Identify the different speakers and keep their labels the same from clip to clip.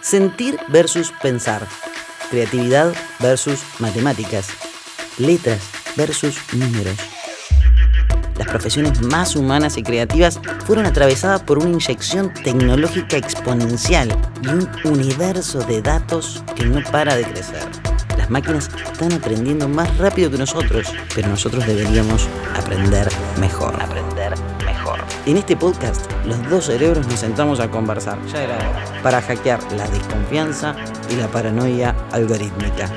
Speaker 1: Sentir versus pensar. Creatividad versus matemáticas. Letras versus números. Las profesiones más humanas y creativas fueron atravesadas por una inyección tecnológica exponencial y un universo de datos que no para de crecer. Las máquinas están aprendiendo más rápido que nosotros, pero nosotros deberíamos aprender mejor. En este podcast, los dos cerebros nos sentamos a conversar, ya era hora, para hackear la desconfianza y la paranoia algorítmica.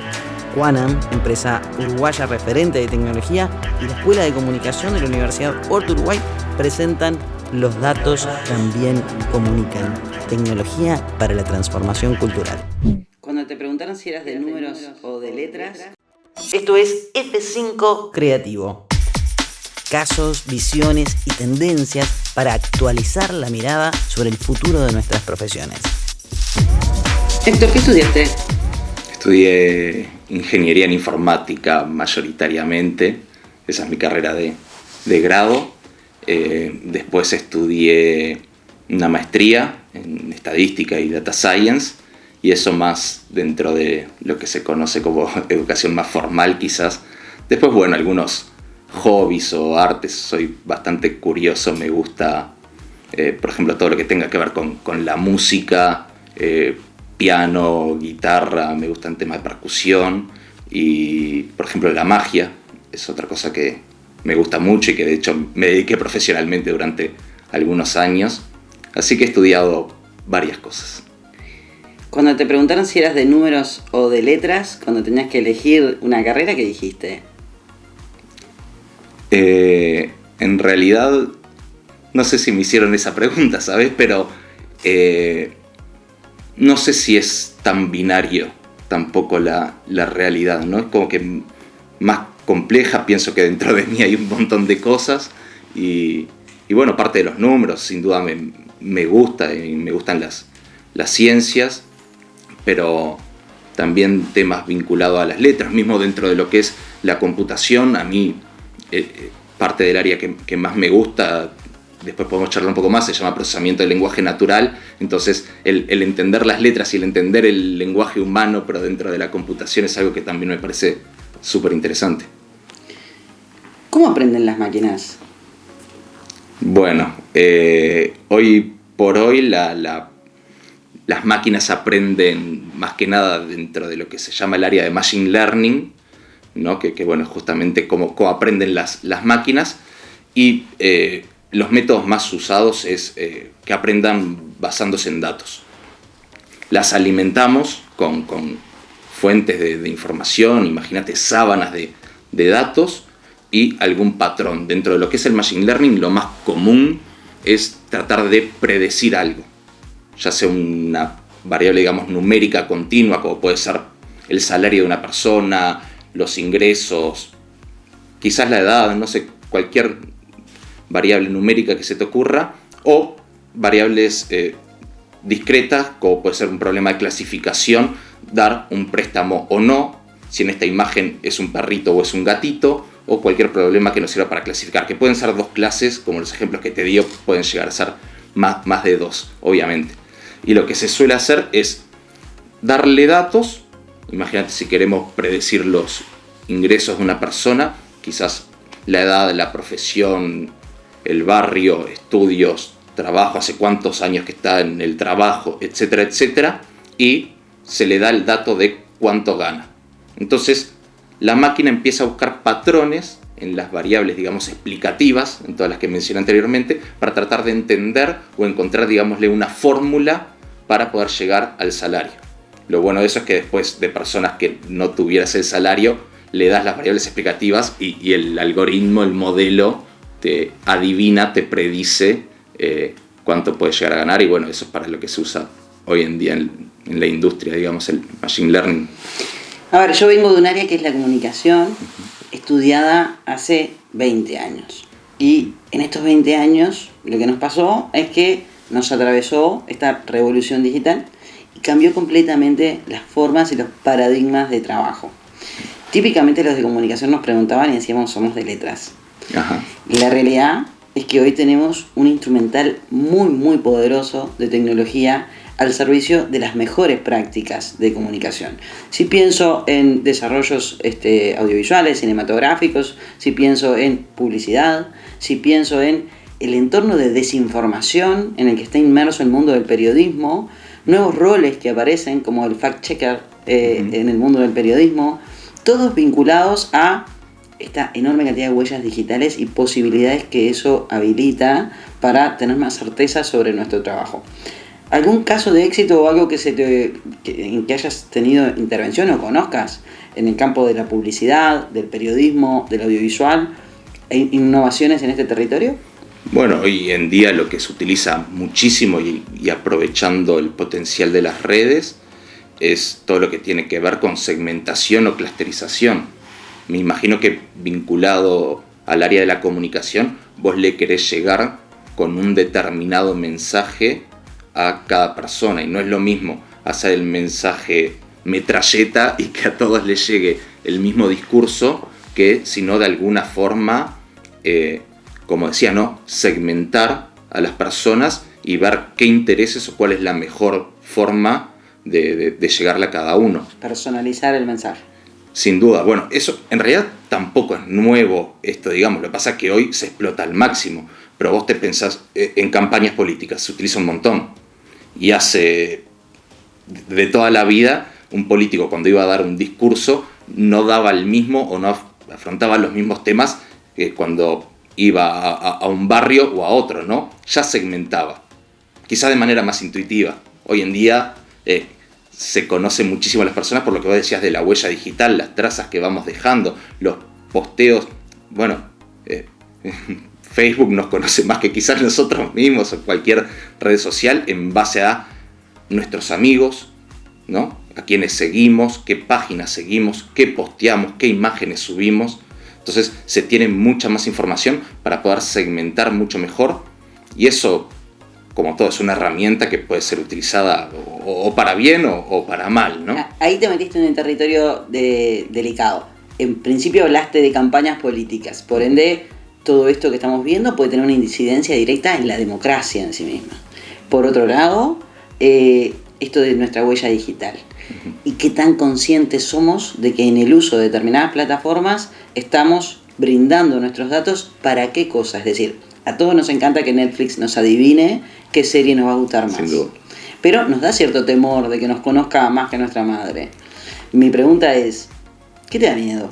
Speaker 1: Quanam, empresa uruguaya referente de tecnología, y la Escuela de Comunicación de la Universidad Horta Uruguay presentan Los datos también comunican. Tecnología para la transformación cultural. Cuando te preguntaron si eras de números o de letras, esto es F5 Creativo. Casos, visiones y tendencias para actualizar la mirada sobre el futuro de nuestras profesiones. Héctor, ¿qué estudiaste?
Speaker 2: Estudié ingeniería en informática mayoritariamente, esa es mi carrera de grado. Después estudié una maestría en estadística y data science, y eso más dentro de lo que se conoce como educación más formal quizás. Después, bueno, algunos hobbies o artes, soy bastante curioso, me gusta, por ejemplo, todo lo que tenga que ver con la música, piano, guitarra, me gustan temas de percusión y, por ejemplo, la magia es otra cosa que me gusta mucho y que de hecho me dediqué profesionalmente durante algunos años, así que he estudiado varias cosas.
Speaker 1: Cuando te preguntaron si eras de números o de letras, cuando tenías que elegir una carrera, ¿qué dijiste?
Speaker 2: En realidad, no sé si me hicieron esa pregunta, ¿sabes? Pero no sé si es tan binario tampoco la realidad, ¿no? Es como que más compleja, pienso que dentro de mí hay un montón de cosas y bueno, parte de los números sin duda me gusta y me gustan las ciencias, pero también temas vinculados a las letras, mismo dentro de lo que es la computación. A mí parte del área que más me gusta, después podemos charlar un poco más, se llama procesamiento del lenguaje natural. Entonces el entender las letras y el entender el lenguaje humano pero dentro de la computación es algo que también me parece súper interesante.
Speaker 1: ¿Cómo aprenden las máquinas?
Speaker 2: Bueno, hoy por hoy las máquinas aprenden más que nada dentro de lo que se llama el área de Machine Learning, ¿no? Que bueno, justamente cómo aprenden las máquinas, y los métodos más usados es que aprendan basándose en datos. Las alimentamos con fuentes de información, imagínate sábanas de datos y algún patrón. Dentro de lo que es el Machine Learning, lo más común es tratar de predecir algo, ya sea una variable, digamos, numérica continua, como puede ser el salario de una persona, los ingresos, quizás la edad, no sé, cualquier variable numérica que se te ocurra, o variables discretas, como puede ser un problema de clasificación, dar un préstamo o no, si en esta imagen es un perrito o es un gatito, o cualquier problema que nos sirva para clasificar, que pueden ser dos clases, como los ejemplos que te dio, pueden llegar a ser más de dos, obviamente. Y lo que se suele hacer es darle datos. Imagínate si queremos predecir los ingresos de una persona, quizás la edad, la profesión, el barrio, estudios, trabajo, hace cuántos años que está en el trabajo, etcétera, etcétera, y se le da el dato de cuánto gana. Entonces, la máquina empieza a buscar patrones en las variables, digamos, explicativas, en todas las que mencioné anteriormente, para tratar de entender o encontrar, digámosle, una fórmula para poder llegar al salario. Lo bueno de eso es que después de personas que no tuvieras el salario, le das las variables explicativas y el algoritmo, el modelo, te adivina, te predice cuánto puedes llegar a ganar. Y bueno, eso es para lo que se usa hoy en día en la industria, digamos, el Machine Learning.
Speaker 1: A ver, yo vengo de un área que es la comunicación, estudiada hace 20 años. Y en estos 20 años lo que nos pasó es que nos atravesó esta revolución digital y cambió completamente las formas y los paradigmas de trabajo. Típicamente los de comunicación nos preguntaban y decíamos somos de letras.
Speaker 2: Ajá.
Speaker 1: Y la realidad es que hoy tenemos un instrumental muy poderoso de tecnología al servicio de las mejores prácticas de comunicación. Si pienso en desarrollos audiovisuales, cinematográficos, si pienso en publicidad, si pienso en el entorno de desinformación en el que está inmerso el mundo del periodismo, nuevos roles que aparecen como el fact-checker en el mundo del periodismo, todos vinculados a esta enorme cantidad de huellas digitales y posibilidades que eso habilita para tener más certeza sobre nuestro trabajo. ¿Algún caso de éxito o algo en que hayas tenido intervención o conozcas en el campo de la publicidad, del periodismo, del audiovisual, e innovaciones en este territorio?
Speaker 2: Bueno, hoy en día lo que se utiliza muchísimo y aprovechando el potencial de las redes es todo lo que tiene que ver con segmentación o clusterización. Me imagino que vinculado al área de la comunicación, vos le querés llegar con un determinado mensaje a cada persona, y no es lo mismo hacer el mensaje metralleta y que a todos les llegue el mismo discurso, que sino de alguna forma, como decía, ¿no?, segmentar a las personas y ver qué intereses o cuál es la mejor forma de llegarle a cada uno.
Speaker 1: Personalizar el mensaje.
Speaker 2: Sin duda. Bueno, eso en realidad tampoco es nuevo esto, digamos. Lo que pasa es que hoy se explota al máximo. Pero vos te pensás en campañas políticas, se utiliza un montón. Y hace de toda la vida, un político cuando iba a dar un discurso no daba el mismo o no afrontaba los mismos temas que cuando iba a un barrio o a otro, ¿no? Ya segmentaba. Quizá de manera más intuitiva. Hoy en día se conoce muchísimo a las personas por lo que vos decías de la huella digital, las trazas que vamos dejando, los posteos. Bueno, Facebook nos conoce más que quizás nosotros mismos o cualquier red social en base a nuestros amigos, ¿no? A quienes seguimos, qué páginas seguimos, qué posteamos, qué imágenes subimos. Entonces se tiene mucha más información para poder segmentar mucho mejor, y eso, como todo, es una herramienta que puede ser utilizada o para bien o para mal, ¿no?
Speaker 1: Ahí te metiste en un territorio delicado. En principio hablaste de campañas políticas, por ende todo esto que estamos viendo puede tener una incidencia directa en la democracia en sí misma. Por otro lado, esto de nuestra huella digital. Y qué tan conscientes somos de que en el uso de determinadas plataformas estamos brindando nuestros datos para qué cosa. Es decir, a todos nos encanta que Netflix nos adivine qué serie nos va a gustar más.
Speaker 2: Sin duda.
Speaker 1: Pero nos da cierto temor de que nos conozca más que nuestra madre. Mi pregunta es, ¿qué te da miedo?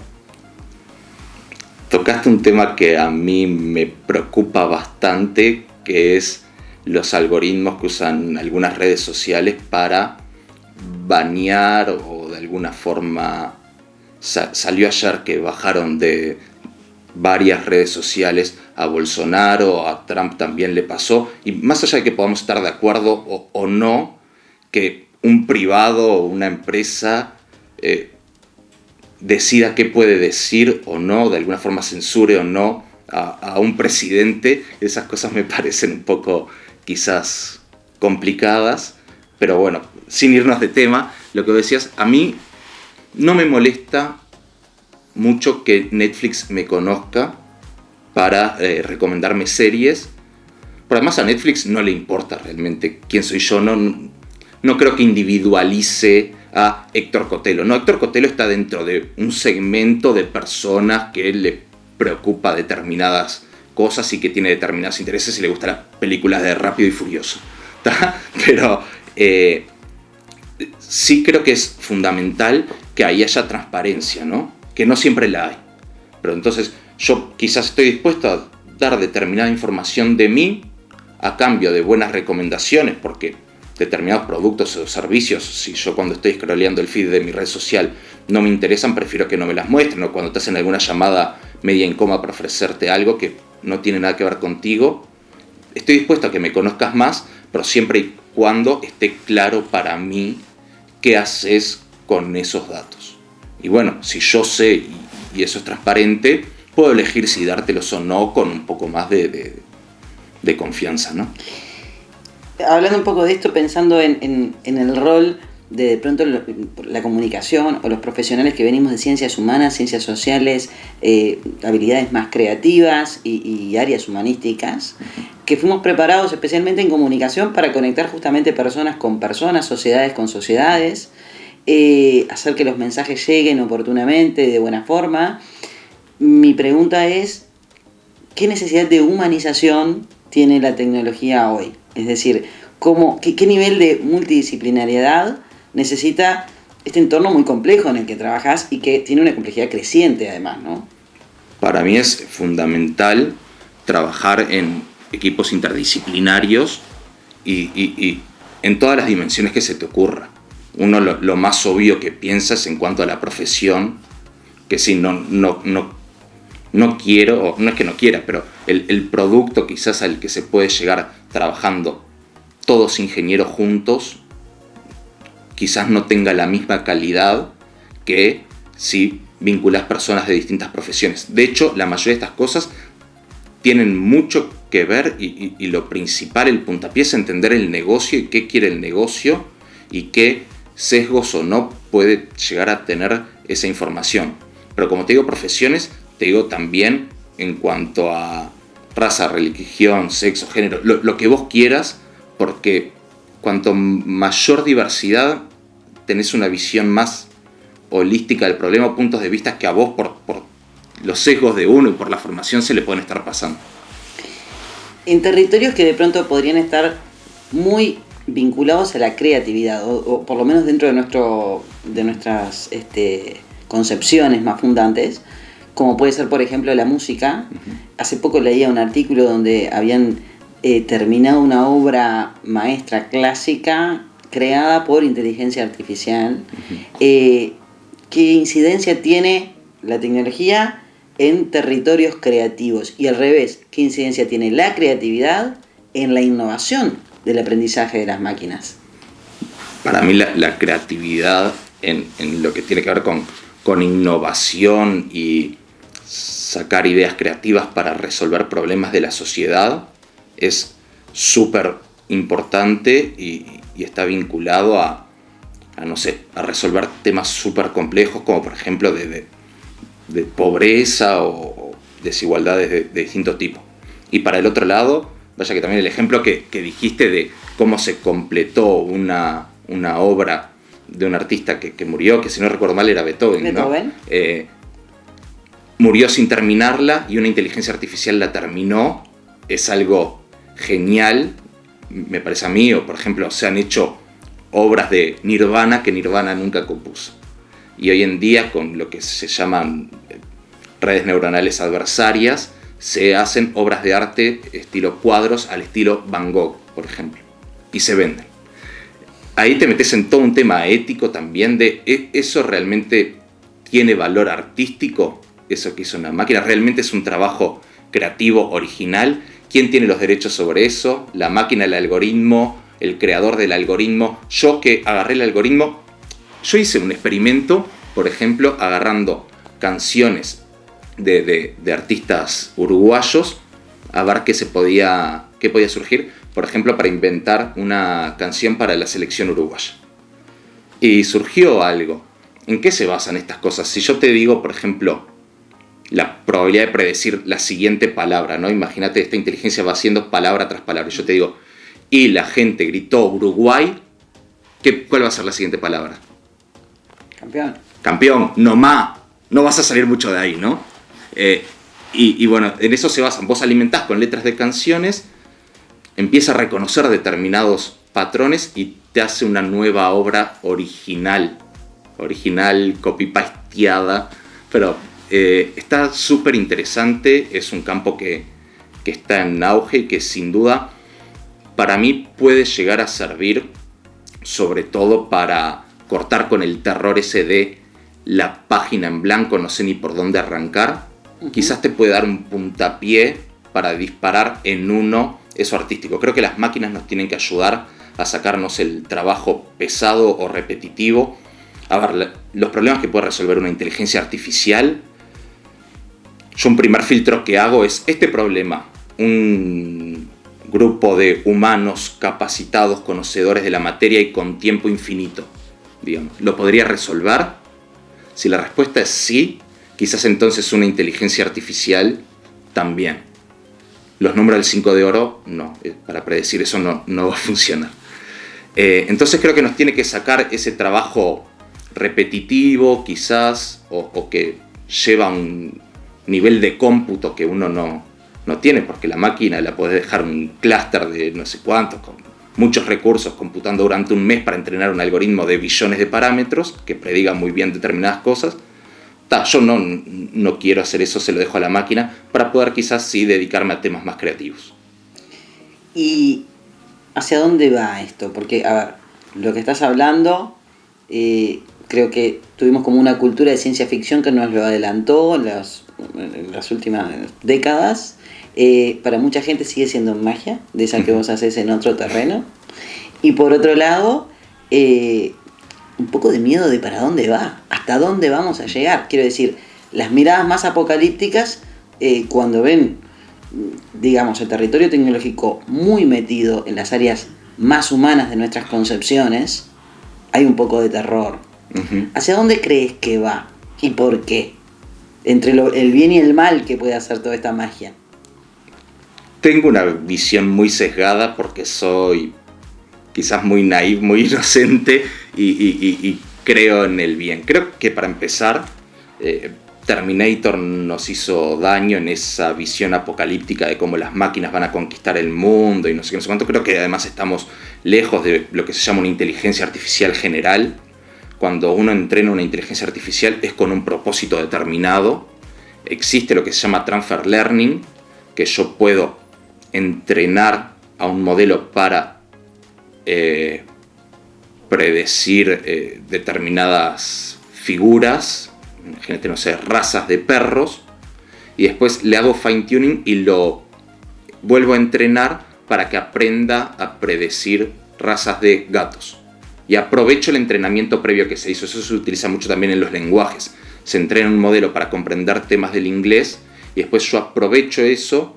Speaker 2: Tocaste un tema que a mí me preocupa bastante, que es los algoritmos que usan algunas redes sociales para banear o de alguna forma. Salió ayer que bajaron de varias redes sociales a Bolsonaro, a Trump también le pasó, y más allá de que podamos estar de acuerdo o no, que un privado o una empresa decida qué puede decir o no, de alguna forma censure o no a un presidente, esas cosas me parecen un poco quizás complicadas, pero bueno, sin irnos de tema, lo que decías, a mí no me molesta mucho que Netflix me conozca para recomendarme series, pero además a Netflix no le importa realmente quién soy yo, no creo que individualice a Héctor Cotelo. No, Héctor Cotelo está dentro de un segmento de personas que le preocupa determinadas cosas y que tiene determinados intereses y le gustan las películas de Rápido y Furioso, ¿tá? Pero sí creo que es fundamental que ahí haya transparencia, ¿no? Que no siempre la hay. Pero entonces yo quizás estoy dispuesto a dar determinada información de mí a cambio de buenas recomendaciones, porque determinados productos o servicios, si yo cuando estoy scrolleando el feed de mi red social no me interesan, prefiero que no me las muestren, o cuando te hacen alguna llamada media incómoda para ofrecerte algo que no tiene nada que ver contigo, estoy dispuesto a que me conozcas más, pero siempre y cuando esté claro para mí qué haces con esos datos. Y bueno, si yo sé y eso es transparente, puedo elegir si dártelos o no con un poco más de confianza, ¿no?
Speaker 1: Hablando un poco de esto, pensando en el rol de pronto la comunicación o los profesionales que venimos de ciencias humanas, ciencias sociales, habilidades más creativas y áreas humanísticas, que fuimos preparados especialmente en comunicación para conectar justamente personas con personas, sociedades con sociedades, hacer que los mensajes lleguen oportunamente, de buena forma. Mi pregunta es, ¿qué necesidad de humanización tiene la tecnología hoy? Es decir, ¿qué nivel de multidisciplinariedad necesita este entorno muy complejo en el que trabajas y que tiene una complejidad creciente además, ¿no?
Speaker 2: Para mí es fundamental trabajar en equipos interdisciplinarios y en todas las dimensiones que se te ocurra. Uno lo más obvio que piensa es en cuanto a la profesión, que sí, no quiero, o no es que no quiera, pero el producto quizás al que se puede llegar trabajando todos ingenieros juntos, quizás no tenga la misma calidad que si vinculas personas de distintas profesiones. De hecho, la mayoría de estas cosas tienen mucho que ver y lo principal, el puntapié, es entender el negocio y qué quiere el negocio y qué sesgos o no puede llegar a tener esa información. Pero como te digo profesiones, te digo también en cuanto a raza, religión, sexo, género, lo que vos quieras, porque cuanto mayor diversidad, tenés una visión más holística del problema, puntos de vista que a vos por los sesgos de uno y por la formación se le pueden estar pasando.
Speaker 1: En territorios que de pronto podrían estar muy vinculados a la creatividad, o por lo menos dentro de nuestras concepciones más fundantes, como puede ser por ejemplo la música. Uh-huh. Hace poco leía un artículo donde habían terminado una obra maestra clásica creada por inteligencia artificial. Uh-huh. ¿Qué incidencia tiene la tecnología en territorios creativos? Y al revés, ¿qué incidencia tiene la creatividad en la innovación del aprendizaje de las máquinas?
Speaker 2: Para mí la creatividad en lo que tiene que ver con innovación y sacar ideas creativas para resolver problemas de la sociedad es súper importante y está vinculado a resolver temas súper complejos, como por ejemplo de pobreza o desigualdades de distinto tipo. Y para el otro lado, vaya que también el ejemplo que dijiste de cómo se completó una obra de un artista que murió, que si no recuerdo mal era Beethoven, ¿no? Murió sin terminarla y una inteligencia artificial la terminó. Es algo genial, me parece a mí. O por ejemplo, se han hecho obras de Nirvana que Nirvana nunca compuso. Y hoy en día, con lo que se llaman redes neuronales adversarias, se hacen obras de arte estilo cuadros al estilo Van Gogh, por ejemplo, y se venden. Ahí te metes en todo un tema ético también de ¿eso realmente tiene valor artístico? Eso que hizo una máquina, ¿realmente es un trabajo creativo, original? ¿Quién tiene los derechos sobre eso? ¿La máquina, el algoritmo, el creador del algoritmo? Yo que agarré el algoritmo, yo hice un experimento, por ejemplo, agarrando canciones de artistas uruguayos a ver qué podía surgir, por ejemplo, para inventar una canción para la selección uruguaya. Y surgió algo. ¿En qué se basan estas cosas? Si yo te digo, por ejemplo, la probabilidad de predecir la siguiente palabra, ¿no? Imagínate, esta inteligencia va haciendo palabra tras palabra. Yo te digo, y la gente gritó Uruguay, ¿cuál va a ser la siguiente palabra? Campeón, no vas a salir mucho de ahí, ¿no? Y bueno, en eso se basan. Vos alimentás con letras de canciones, empieza a reconocer determinados patrones y te hace una nueva obra original, copy-pasteada, pero está súper interesante. Es un campo que está en auge y que sin duda para mí puede llegar a servir sobre todo para cortar con el terror ese de la página en blanco, no sé ni por dónde arrancar. Uh-huh. Quizás te puede dar un puntapié para disparar en uno eso artístico. Creo que las máquinas nos tienen que ayudar a sacarnos el trabajo pesado o repetitivo. A ver, los problemas que puede resolver una inteligencia artificial, yo un primer filtro que hago es este problema. Un grupo de humanos capacitados, conocedores de la materia y con tiempo infinito. digamos. ¿Lo podría resolver? Si la respuesta es sí, quizás entonces una inteligencia artificial también. Los números del 5 de oro, no. Para predecir eso no va a funcionar. Entonces creo que nos tiene que sacar ese trabajo repetitivo, quizás, o que lleva a un nivel de cómputo que uno no tiene, porque la máquina la podés dejar un clúster de no sé cuántos, con muchos recursos, computando durante un mes para entrenar un algoritmo de billones de parámetros que prediga muy bien determinadas cosas. Yo no quiero hacer eso, se lo dejo a la máquina para poder quizás sí dedicarme a temas más creativos.
Speaker 1: ¿Y hacia dónde va esto? Porque, a ver, lo que estás hablando, creo que tuvimos como una cultura de ciencia ficción que nos lo adelantó en las últimas décadas. Para mucha gente sigue siendo magia, de esa que vos haces en otro terreno. Y por otro lado, un poco de miedo de para dónde va, hasta dónde vamos a llegar. Quiero decir, las miradas más apocalípticas, cuando ven, digamos, el territorio tecnológico muy metido en las áreas más humanas de nuestras concepciones, hay un poco de terror. Uh-huh. ¿Hacia dónde crees que va? ¿Y por qué? Entre el bien y el mal que puede hacer toda esta magia.
Speaker 2: Tengo una visión muy sesgada porque soy quizás muy naïf, muy inocente y creo en el bien. Creo que para empezar, Terminator nos hizo daño en esa visión apocalíptica de cómo las máquinas van a conquistar el mundo y no sé qué, no sé cuánto. Creo que además estamos lejos de lo que se llama una inteligencia artificial general. Cuando uno entrena una inteligencia artificial es con un propósito determinado. Existe lo que se llama transfer learning, que yo puedo entrenar a un modelo para predecir determinadas figuras, imagínate, no sé, razas de perros, y después le hago fine tuning y lo vuelvo a entrenar para que aprenda a predecir razas de gatos. Y aprovecho el entrenamiento previo que se hizo. Eso se utiliza mucho también en los lenguajes. Se entrena un modelo para comprender temas del inglés y después yo aprovecho eso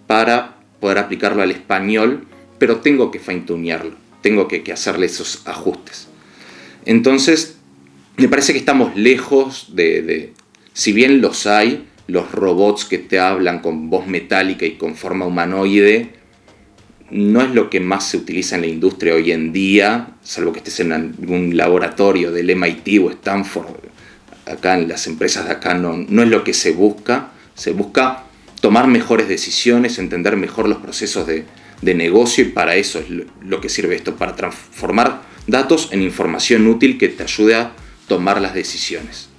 Speaker 2: para poder aplicarlo al español, pero tengo que fine-tunearlo, tengo que hacerle esos ajustes. Entonces, me parece que estamos lejos si bien los hay, los robots que te hablan con voz metálica y con forma humanoide, no es lo que más se utiliza en la industria hoy en día, salvo que estés en algún laboratorio del MIT o Stanford. Acá en las empresas de acá no es lo que se busca. Se busca tomar mejores decisiones, entender mejor los procesos de negocio, y para eso es lo que sirve esto, para transformar datos en información útil que te ayude a tomar las decisiones.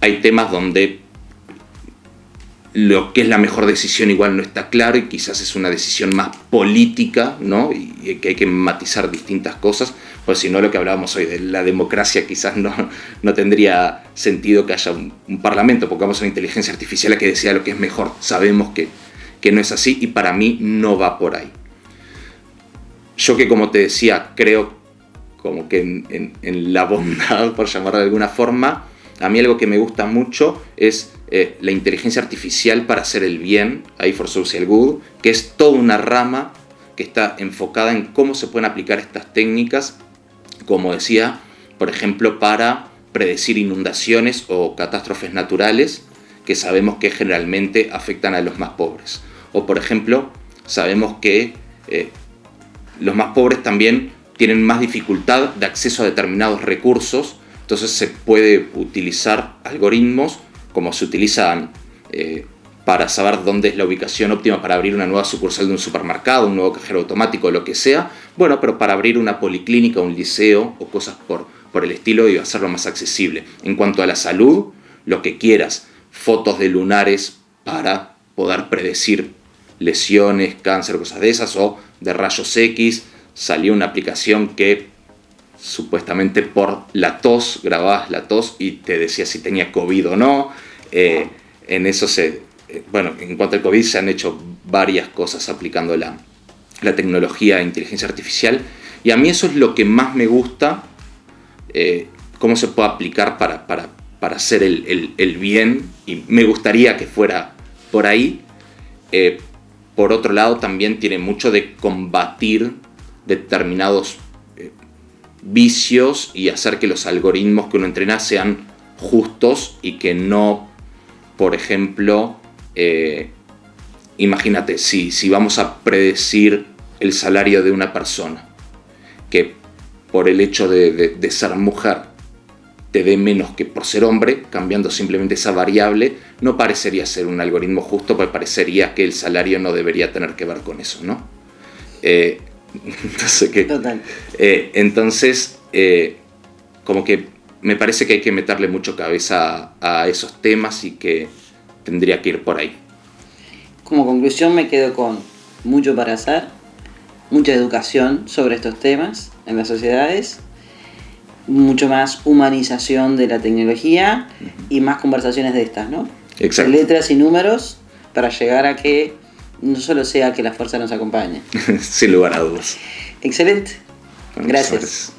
Speaker 2: Hay temas donde lo que es la mejor decisión igual no está claro y quizás es una decisión más política, ¿no? Y que hay que matizar distintas cosas, pues si no, lo que hablábamos hoy de la democracia quizás no tendría sentido que haya un parlamento. Pongamos una inteligencia artificial que decida lo que es mejor. Sabemos que no es así y para mí no va por ahí. Yo, que como te decía, creo como que en la bondad, por llamarlo de alguna forma, a mí algo que me gusta mucho es la inteligencia artificial para hacer el bien, AI for Social Good, que es toda una rama que está enfocada en cómo se pueden aplicar estas técnicas, como decía, por ejemplo, para predecir inundaciones o catástrofes naturales que sabemos que generalmente afectan a los más pobres. O, por ejemplo, sabemos que los más pobres también tienen más dificultad de acceso a determinados recursos. Entonces se puede utilizar algoritmos como se utilizan para saber dónde es la ubicación óptima para abrir una nueva sucursal de un supermercado, un nuevo cajero automático, lo que sea. Bueno, pero para abrir una policlínica, un liceo o cosas por el estilo, y hacerlo más accesible. En cuanto a la salud, lo que quieras, fotos de lunares para poder predecir lesiones, cáncer, cosas de esas, o de rayos X. Salió una aplicación que supuestamente por la tos, grababas la tos y te decía si tenía COVID o no. En eso en cuanto al COVID se han hecho varias cosas aplicando la tecnología de inteligencia artificial, y a mí eso es lo que más me gusta, cómo se puede aplicar para hacer el bien, y me gustaría que fuera por ahí. Por otro lado, también tiene mucho de combatir determinados vicios y hacer que los algoritmos que uno entrena sean justos y que no, por ejemplo, imagínate, si vamos a predecir el salario de una persona, que por el hecho de ser mujer te dé menos que por ser hombre, cambiando simplemente esa variable, no parecería ser un algoritmo justo, porque parecería que el salario no debería tener que ver con eso, ¿no?
Speaker 1: Total.
Speaker 2: Entonces, como que me parece que hay que meterle mucho cabeza a esos temas y que tendría que ir por ahí.
Speaker 1: Como conclusión me quedo con mucho para hacer, mucha educación sobre estos temas en las sociedades, mucho más humanización de la tecnología y más conversaciones de estas, ¿no?
Speaker 2: Exacto.
Speaker 1: De letras y números para llegar a que no solo sea que la fuerza nos acompañe.
Speaker 2: Sin lugar a dudas.
Speaker 1: Excelente.
Speaker 2: Bueno,
Speaker 1: Gracias.